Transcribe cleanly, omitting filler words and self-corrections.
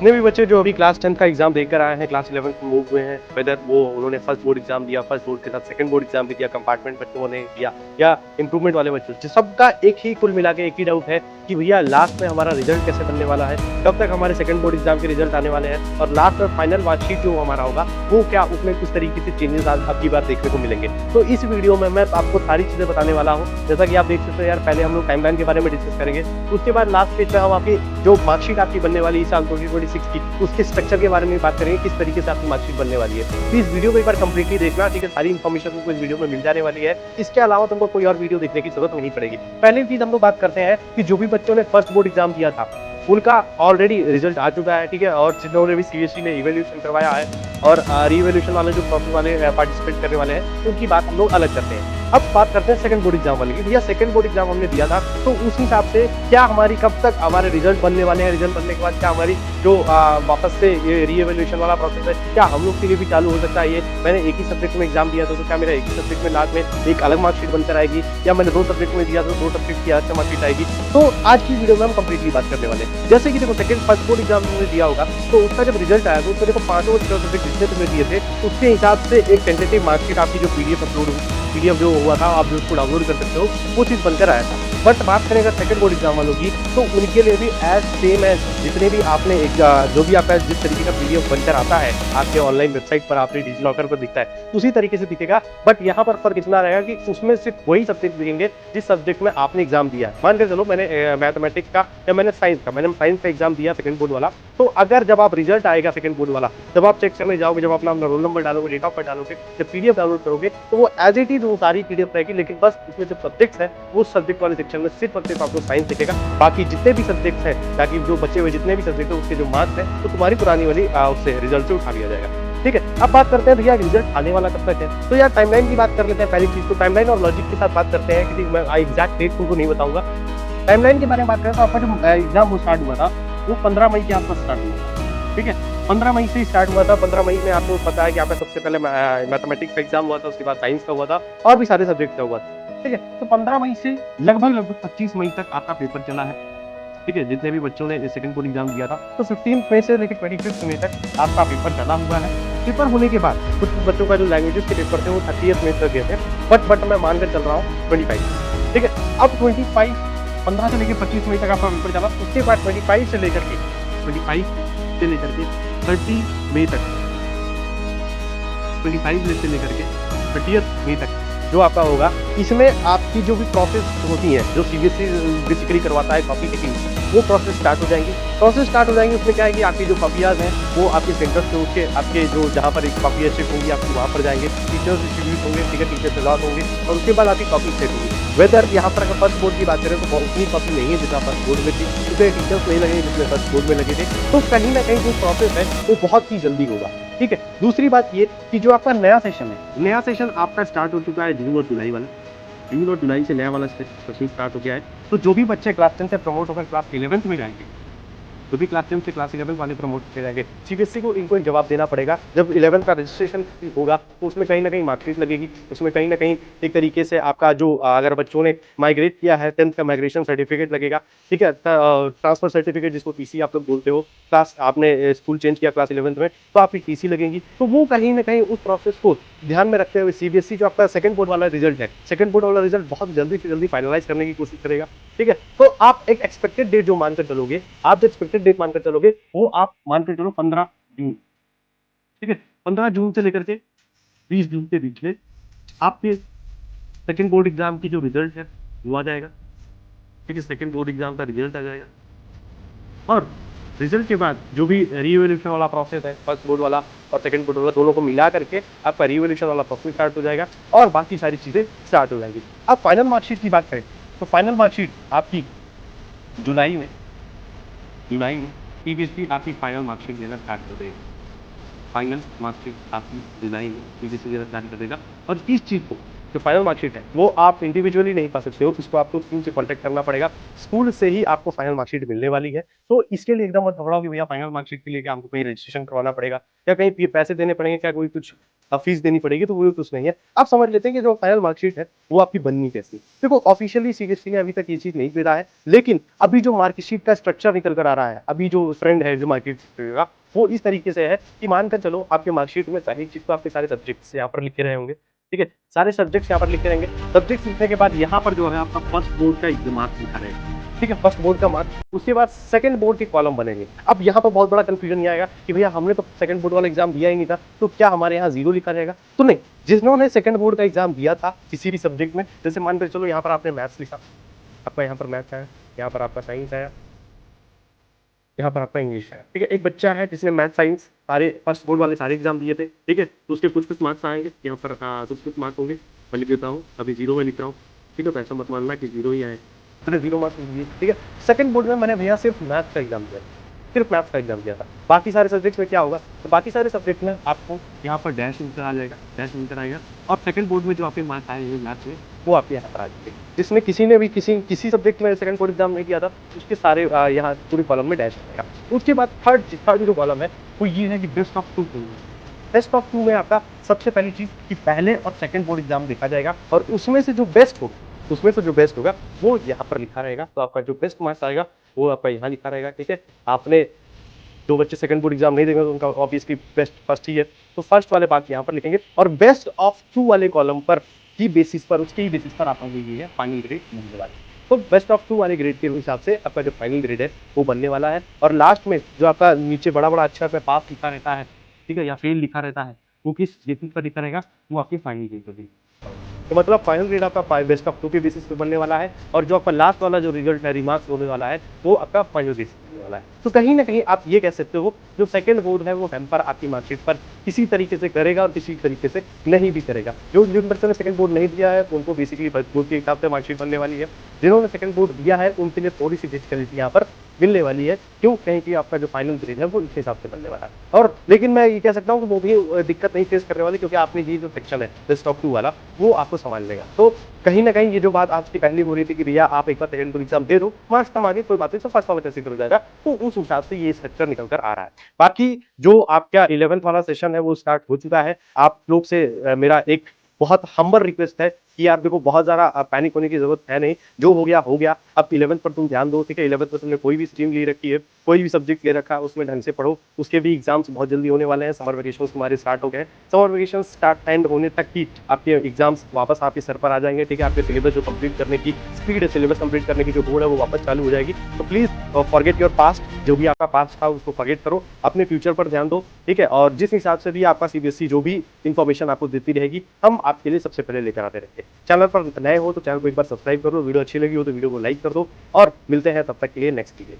जितने भी बच्चे जो अभी क्लास 10 का एग्जाम देकर आए हैं, क्लास 11 में मूव हुए हैं, वेदर वो उन्होंने फर्स्ट बोर्ड एग्जाम दिया, फर्स्ट बोर्ड के साथ सेकंड बोर्ड एग्जाम भी दिया, कंपार्टमेंट बच्चों ने दिया या इंप्रूवमेंट वाले बच्चों, सबका एक ही कुल मिला के एक ही डाउट है कि भैया लास्ट में हमारा रिजल्ट कैसे बनने वाला है, कब तक हमारे सेकंड बोर्ड एग्जाम के रिजल्ट आने वाले हैं और लास्ट में फाइनल मार्कशीट जो हमारा होगा वो क्या उसमें किस तरीके से चेंजेस अब की बार देखने को मिलेंगे। तो इस वीडियो में मैं आपको सारी चीजें बताने वाला हूँ। जैसा कि आप देख सकते हो यार, पहले हम लोग टाइमलाइन के बारे में डिस्कस करेंगे, उसके बाद लास्ट पेज पे हम आपकी जो मार्कशीट आपकी बनने वाली इस साल 2026 की उसके स्ट्रक्चर के बारे में बात करेंगे, किस तरीके से आपकी मार्कशीट बनने वाली है। तो इस वीडियो को एक बार कंप्लीटली देखना, ठीक है, सारी इन्फॉर्मेशन तुमको इस वीडियो में मिल जाने वाली है। इसके अलावा तुमको कोई और वीडियो देखने की जरूरत नहीं पड़ेगी। पहली चीज हम लोग बात करते हैं कि जो भी बच्चों ने फर्स्ट बोर्ड एग्जाम दिया था उनका ऑलरेडी रिजल्ट आ चुका है, ठीक है, और जिन्होंने भी सीबीएसई ने इवैल्यूएशन करवाया है और रीवैल्यूएशन वाले जो प्रोसेस वाले पार्टिसिपेट करने वाले हैं उनकी बात हम लोग अलग करते हैं। अब बात करते हैं सेकंड बोर्ड एग्जाम वाले की। भैया सेकंड बोर्ड एग्जाम हमने दिया था तो उस हिसाब से क्या हमारी कब तक हमारे रिजल्ट बनने वाले हैं, रिजल्ट बनने के बाद क्या हमारी जो वापस से ये रीएवैल्यूएशन वाला प्रोसेस है क्या हम लोग के लिए भी चालू हो सकता है। ये मैंने एक ही सब्जेक्ट में एग्जाम दिया था तो क्या मेरा एक ही सब्जेक्ट में लास्ट में एक अलग मार्कशीट बनकर आएगी, या मैंने 2 सब्जेक्ट में दिया तो 2 सब्जेक्ट की अलग से मार्कशीट आएगी। तो आज की वीडियो में हम कंप्लीटली बात करने वाले हैं। जैसे कि देखो सेकंड फर्स्ट बोर्ड एग्जाम तुमने दिया होगा तो उसका जब रिजल्ट आया तो उसमें देखो 5 सब्जेक्ट जितने तुमने दिए थे उसके हिसाब से एक टेंटेटिव मार्कशीट आपकी जो पीडीएफ अपलोड हुई, पीडीएफ जो हुआ था आप जो उसको डाउनलोड कर सकते हो, वो चीज़ बनकर आया था। बट बात करें अगर सेकंड बोर्ड एग्जाम वालों की तो उनके लिए भी एज सेम एज जितने भी आपने एक जो भी आपका जिस तरीके का पीडीएफ बनकर आता है आपके ऑनलाइन वेबसाइट पर, आपने डिजिलॉकर पर दिखता है उसी तरीके से दिखेगा। बट यहाँ पर फर्क इतना रहेगा कि उसमें सिर्फ वही सब्जेक्ट दिखेंगे जिस सब्जेक्ट में आपने एग्जाम दिया है। मान के चलो मैंने मैथमेटिक्स का या मैंने साइंस का एग्जाम दिया सेकंड बोर्ड वाला, तो अगर जब आप रिजल्ट आएगा सेकंड बोर्ड वाला, जब आप चेक करने जाओगे, जब अपना रोल नंबर डालोगे, डेट ऑफ बर्थ डालोगे, जब पीडीएफ डाउनलोड करोगे तो वो एज इट इज वो सारी पीडीएफ रहेगी, लेकिन बस उसमें जो सब्जेक्ट्स है वो सब्जेक्ट वाले सेक्शन में सिर्फ और सिर्फ आपको साइंस दिखेगा। बाकी जितने भी सब्जेक्ट्स हैं, ताकि जो बचे हुए जितने भी सब्जेक्ट है उसके जो मार्क्स है तो तुम्हारी पुरानी वाली उससे रिजल्ट से उठा लिया जाएगा। ठीक है, अब बात करते हैं भैया रिजल्ट आने वाला कब तक है। तो यार टाइमलाइन की बात कर लेते हैं। पहली चीज तो टाइमलाइन और लॉजिक के साथ बात करते हैं, क्योंकि मैं एग्जैक्ट डेट तुमको नहीं बताऊंगा। टाइमलाइन के बारे में बात करें तो आपका जो एग्जाम वो स्टार्ट हुआ था वो 15 मई के आसपास स्टार्ट हुआ। ठीक है, 15 मई से स्टार्ट हुआ था। 15 मई में आपको पता है कि आपका सबसे पहले मैथमेटिक्स का एग्जाम हुआ था, उसके बाद साइंस का हुआ था और भी सारे सब्जेक्ट का हुआ था। ठीक है, तो 15 मई से लगभग 25 मई तक आपका पेपर चला है। ठीक है, जितने भी बच्चों ने सेकंड बोर्ड एग्जाम दिया था तो 15 मई से लेकर 25 मई तक आपका पेपर चला हुआ है। पेपर होने के बाद कुछ बच्चों का जो लैंग्वेजेस के पेपर थे वो 30 मई तक गए थे, बट मैं मानकर चल रहा हूँ 25। ठीक है, अब 25 15 से लेकर 25 मई तक आपका पेपर चला। उसके बाद 25 से लेकर के 30 मई तक, 25 से लेकर के 30 मई तक जो आपका होगा, इसमें आपकी जो भी प्रोसेस होती है, जो सीबीएसई बेसिकली करवाता है कॉपी टेकिंग, वो प्रोसेस स्टार्ट हो जाएंगी। उसमें क्या है कि आपकी जो कॉपियाज हैं वो आपके सेंटर से उठ के आपके जो जहाँ पर एक कॉपी शिप होंगी आपकी वहाँ पर जाएंगे, टीचर्स डिस्ट्रीब्यूट होंगे, ठीक है, टीचर्स अलॉट होंगे और उसके बाद आपकी कॉपी सेट होगी। वेदर यहाँ पर अगर फर्स्ट बोर्ड की बात करें तो उतनी कॉपी नहीं है जितना फर्स्ट बोर्ड में थी, क्योंकि टीचर्स नहीं लगे जितने फर्स्ट बोर्ड में लगे थे। तो कहीं ना कहीं जो प्रोसेस है वो बहुत ही जल्दी होगा। ठीक है, दूसरी बात ये कि जो आपका नया सेशन आपका स्टार्ट हो चुका है जून और जुलाई वाला। जून और जुलाई से नया वाला सेशन स्टार्ट हो गया है। तो जो भी बच्चे क्लास 10 से प्रमोट होकर क्लास 11th में जाएंगे, जो भी क्लास 10 से क्लास 11 वाले प्रमोट किए जाएंगे, सीबीएसई को इनको एक जवाब देना पड़ेगा। जब 11 का रजिस्ट्रेशन होगा तो उसमें कहीं ना कहीं मार्कशीट लगेगी, उसमें कहीं ना कहीं एक तरीके से आपका जो अगर बच्चों ने माइग्रेट किया है 10th का माइग्रेशन सर्टिफिकेट लगेगा। ठीक है, ट्रांसफर सर्टिफिकेट जिसको टीसी आप लोग बोलते हो, क्लास आपने स्कूल चेंज किया क्लास 11th में तो आपकी टीसी लगेगी। तो वो कहीं ना कहीं उस प्रोसेस को ध्यान में रखते हुए सीबीएसई जो आपका सेकंड बोर्ड वाला रिजल्ट है, सेकंड बोर्ड वाला रिजल्ट बहुत जल्दी से जल्दी फाइनलाइज करने की कोशिश करेगा। ठीक है, तो आप एक एक्सपेक्टेड डेट जो मानकर चलोगे, वो आप मानकर चलो 15 जून। ठीक है, 15 जून से लेकर के 20 जून के बीच में आपके सेकंड बोर्ड एग्जाम की जो रिजल्ट है वो आ जाएगा। ठीक है, सेकंड बोर्ड एग्जाम का रिजल्ट आ जाएगा और रिजल्ट के बाद जो भी रीवैल्यूएशन वाला प्रोसेस है, फर्स्ट बोर्ड वाला और सेकंड बोर्ड वाला दोनों को मिला करके आपका रीवैल्यूएशन वाला प्रोसेस स्टार्ट हो जाएगा और बाकी सारी चीजें स्टार्ट हो जाएंगी। अब फाइनल मार्कशीट की बात करें तो फाइनल मार्कशीट आपकी जुलाई में सीबीएसई आपकी फाइनल मार्कशीट देना स्टार्ट कर देगा। फाइनल मार्कशीट आपकी जुलाई में सीबीएसई देना स्टार्ट कर देगा और इस चीज को जो फाइनल मार्कशीट है वो आप इंडिविजुअली नहीं पा सकते हो, उसको आपको स्कूल से कॉन्टैक्ट करना पड़ेगा। स्कूल से ही आपको फाइनल मार्कशीट मिलने वाली है। तो इसके लिए एकदम मत घबराओ कि भैया फाइनल मार्कशीट के लिए क्या हमको कहीं रजिस्ट्रेशन करवाना पड़ेगा या कहीं पैसे देने पड़ेंगे, क्या कोई कुछ फीस देनी पड़ेगी, तो वो कुछ नहीं है। आप समझ लेते हैं कि जो फाइनल मार्कशीट है वो आपकी बननी कैसी। देखो ऑफिशियली सीबीएसई ने अभी तक ये चीज नहीं भेजा है, लेकिन अभी जो मार्कशीट का स्ट्रक्चर निकल कर आ रहा है, अभी जो ट्रेंड है जो मार्कशीट का, वो इस तरीके से है कि मानकर चलो आपके मार्कशीट में पहली चीज तो आपके सारे सब्जेक्ट्स यहाँ पर लिखे रहे होंगे, ठीक है, सारे सब्जेक्ट्स यहाँ पर लिखे रहेंगे। सब्जेक्ट्स लिखने के बाद यहाँ पर जो है आपका फर्स्ट बोर्ड का एग्जाम मार्क्स लिखा रहेगा, ठीक है, फर्स्ट बोर्ड का मार्क्स। उसके बाद सेकंड बोर्ड के कॉलम बनेंगे। अब यहाँ पर बहुत बड़ा कंफ्यूजन ये आएगा कि भैया हमने तो सेकंड बोर्ड वाला एग्जाम दिया ही नहीं था, तो क्या हमारे यहाँ जीरो लिखा रहेगा? तो नहीं, जिन्होंने सेकंड बोर्ड का एग्जाम दिया था किसी भी सब्जेक्ट में, जैसे मानकर चलो यहाँ पर आपने मैथ्स लिखा, आपका यहाँ पर मैथ्स आया, यहाँ पर आपका साइंस आया, यहाँ पर आपका इंग्लिश है, ठीक है। एक बच्चा है जिसने मैथ साइंस सारे फर्स्ट बोर्ड वाले सारे एग्जाम दिए थे, ठीक है, तो उसके कुछ कुछ मार्क्स आएंगे यहाँ पर, कुछ मार्क्स होंगे, मैं लिख देता हूँ, अभी जीरो में लिख रहा हूँ, ठीक है, तो ऐसा मत मानना कि जीरो ही आए, मैंने जीरो मार्क्स दिए, ठीक है। सेकंड बोर्ड में मैंने भैया सिर्फ मैथ्स का एग्जाम दिया, सिर्फ मैथ्स का एग्जाम दिया था। बाकी सारे सब्जेक्ट्स में क्या होगा, तो बाकी सारे सब्जेक्ट में आपको यहाँ पर डैश इंटर आ जाएगा, डैश इंटर आएगा, और सेकंड बोर्ड में जो आपके मार्क्स आए हैं मैथ्स में वो आपके यहाँ पर आ जाएंगे। जिसमें किसी ने भी किसी सब्जेक्ट में सेकंड बोर्ड एग्जाम नहीं दिया था, उसके सारे यहाँ पूरी कॉलम में डैश आएगा। उसके बाद थर्ड जो कॉलम है वो ये है कि best of two. Best of two में आपका सबसे पहली चीज कि पहले और सेकंड बोर्ड एग्जाम देखा जाएगा, और उसमें से जो बेस्ट होगा वो यहाँ पर लिखा रहेगा। तो आपका जो बेस्ट मार्क्स आएगा वो आपका यहाँ लिखा रहेगा, ठीक है। आपने जो बच्चे सेकंड बोर्ड एग्जाम नहीं देंगे तो उनका ऑब्वियसली बेस्ट फर्स्ट ही है, तो फर्स्ट वाले पार्ट यहाँ पर लिखेंगे, और बेस्ट ऑफ टू वाले कॉलम पर की बेसिस पर, उसके ही बेसिस पर आपका ये है फाइनल ग्रेड मिलने वाला है। तो बेस्ट ऑफ टू वाले ग्रेड के हिसाब से आपका जो फाइनल ग्रेड है वो बनने वाला है। और लास्ट में जो आपका नीचे बड़ा बड़ा अक्षर पे पास लिखा रहता है, ठीक है, या फेल लिखा रहता है, वो किस बेसिस पर लिखा रहेगा, वो आपकी फाइनल ग्रेड होगी। तो मतलब फाइनल ग्रेड आपका बेस्ट ऑफ टू के बेसिस पे बनने वाला है, और जो आपका लास्ट वाला जो रिजल्ट है, रिमार्क्स होने वाला है, वो आपका फाइनल बेसिस होने वाला है। तो कहीं ना कहीं आप ये कह सकते हो जो सेकंड बोर्ड है वो हैम्पर आपकी मार्कशीट पर किसी तरीके से करेगा और किसी तरीके से नहीं भी करेगा। जिन बच्चों ने सेकंड बोर्ड नहीं दिया है तो उनको बेसिकली बोर्ड के हिसाब से मार्कशीट बनने वाली है। जिन्होंने सेकंड बोर्ड दिया है उनके लिए थोड़ी सी डिफिकल्टी यहाँ पर मिलने वाली है, क्यों, कहीं कि आपका जो फाइनल ग्रेड है वो इस हिसाब से बनने वाला है। और लेकिन मैं ये कह सकता हूँ कि वो भी दिक्कत नहीं फेस करने वाली, क्योंकि आपने ये जो सेक्शन है बेस्ट ऑफ टू वाला वो आपको संभाल लेगा। तो कहीं ना कहीं ये जो बात आपकी पहली हो रही थी कि भैया आप एक बार सेकंड बोर्ड एग्जाम दे दो, मार्क्स कम आगे कोई बात नहीं, तो फर्स्ट वाला कैसे हो जाएगा, तो उस हिसाब से ये स्ट्रक्चर निकल कर आ रहा है। बाकी जो आपका 11th वाला सेशन है वो स्टार्ट हो चुका है। आप लोग से मेरा एक बहुत हम्बल रिक्वेस्ट है कि यार देखो बहुत ज्यादा पैनिक होने की जरूरत है नहीं, जो हो गया हो गया। अब 11th पर तुम ध्यान दो, ठीक है। 11th में तुमने कोई भी स्ट्रीम ले रखी है, कोई भी सब्जेक्ट ले रखा है, उसमें ढंग से पढ़ो। उसके भी एग्जाम्स बहुत जल्दी होने वाले हैं, समर वेकेशन तुम्हारे स्टार्ट हो गए। समर वेकेशन स्टार्ट एंड होने तक ही आपके एग्जाम्स वापस आपके सर पर आ जाएंगे, ठीक है। आपके सिलेबस जो कंप्लीट करने की स्पीड है, सिलेबस कंप्लीट करने की जो होड़ है वो वापस चालू हो जाएगी। तो प्लीज फॉरगेट योर पास्ट, जो भी आपका पास्ट था उसको फॉरगेट करो, अपने फ्यूचर पर ध्यान दो, ठीक है। और जिस हिसाब से भी आपका सीबीएसई जो भी इन्फॉर्मेशन आपको देती रहेगी, हम आपके लिए सबसे पहले लेकर आते रहेंगे। चैनल पर नए हो तो चैनल को एक बार सब्सक्राइब करो, वीडियो अच्छी लगी हो तो वीडियो को लाइक कर दो, और मिलते हैं तब तक के लिए नेक्स्ट वीडियो।